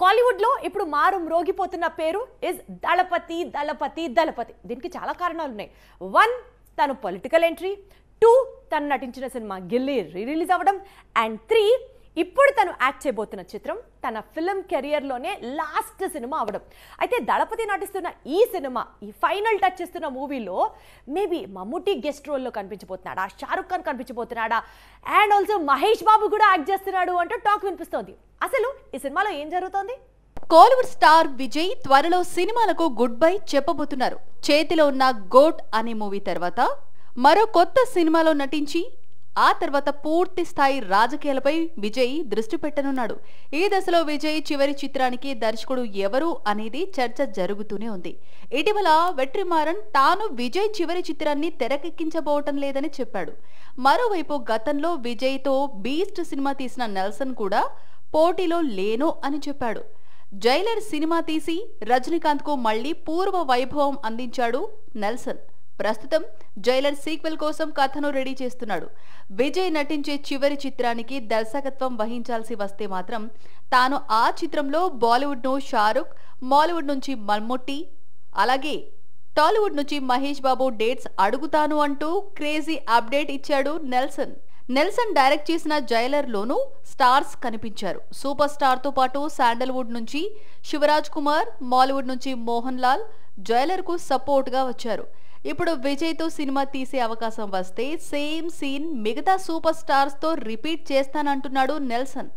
కాలీవుడ్ లో ఇప్పుడు మారు మ్రోగిపోతున్న పేరు ఇస్ దళపతి దళపతి దళపతి. దీనికి చాలా కారణాలు ఉన్నాయి. 1, తను పొలిటికల్ ఎంట్రీ. 2, తను నటించిన సినిమా గిల్లీ రిలీజ్ అవ్వడం. అండ్ 3, ఇప్పుడు తను యాక్ట్ చేయబోతున్న చిత్రం తన ఫిల్మ్ కెరియర్లోనే లాస్ట్ సినిమా అవడం. అయితే దళపతి నటిస్తున్న ఈ సినిమా, ఈ ఫైనల్ టచ్ ఇస్తున్న మూవీలో మేబీ మమ్ముట్టి గెస్ట్ రోల్లో కనిపించబోతున్నాడా, షారుఖ్ ఖాన్ కనిపించబోతున్నాడా, అండ్ ఆల్సో మహేష్ బాబు కూడా యాక్ట్ చేస్తున్నాడు అంటూ టాక్ వినిపిస్తోంది. అసలు ఈ సినిమాలో ఏం జరుగుతోంది? కోలీవుడ్ స్టార్ విజయ్ త్వరలో సినిమాలకు గుడ్ బై చెప్పబోతున్నారు. చేతిలో ఉన్న గోట్ అనే మూవీ తర్వాత మరో కొత్త సినిమాలో నటించి ఆ తర్వాత పూర్తి స్థాయి రాజకీయాలపై విజయ్ దృష్టి పెట్టనున్నాడు. ఈ దశలో విజయ్ చివరి చిత్రానికి దర్శకుడు ఎవరు అనేది చర్చ జరుగుతూనే ఉంది. ఇటీవల వెట్రిమారన్ తాను విజయ్ చివరి చిత్రాన్ని తెరకెక్కించబోవటం లేదని చెప్పాడు. మరోవైపు గతంలో విజయ్తో బీస్ట్ సినిమా తీసిన నెల్సన్ కూడా పోటీలో లేను అని చెప్పాడు. జైలర్ సినిమా తీసి రజనీకాంత్ కు మళ్లీ పూర్వ వైభవం అందించాడు నెల్సన్. ప్రస్తుతం జైలర్ సీక్వెల్ కోసం కథను రెడీ చేస్తున్నాడు. విజయ్ నటించే చివరి చిత్రానికి దర్శకత్వం వహించాల్సి వస్తే మాత్రం తాను ఆ చిత్రంలో బాలీవుడ్ ను షారుఖ్, మాలీవుడ్ నుంచి మమ్ముట్టి, అలాగే టాలీవుడ్ నుంచి మహేష్ బాబు డేట్స్ అడుగుతాను అంటూ క్రేజీ అప్డేట్ ఇచ్చాడు నెల్సన్. నెల్సన్ డైరెక్ట్ చేసిన జైలర్ లోనూ స్టార్స్ కనిపించారు. సూపర్ స్టార్ తో పాటు శాండల్వుడ్ నుంచి శివరాజ్ కుమార్, మాలీవుడ్ నుంచి మోహన్ లాల్ జైలర్ కు సపోర్ట్ గా వచ్చారు. ఇప్పుడు విజయ్ తో సినిమా తీసే అవకాశం వస్తే సేమ్ సీన్ మిగతా సూపర్ స్టార్స్ తో రిపీట్ చేస్తానంటున్నాడు నెల్సన్.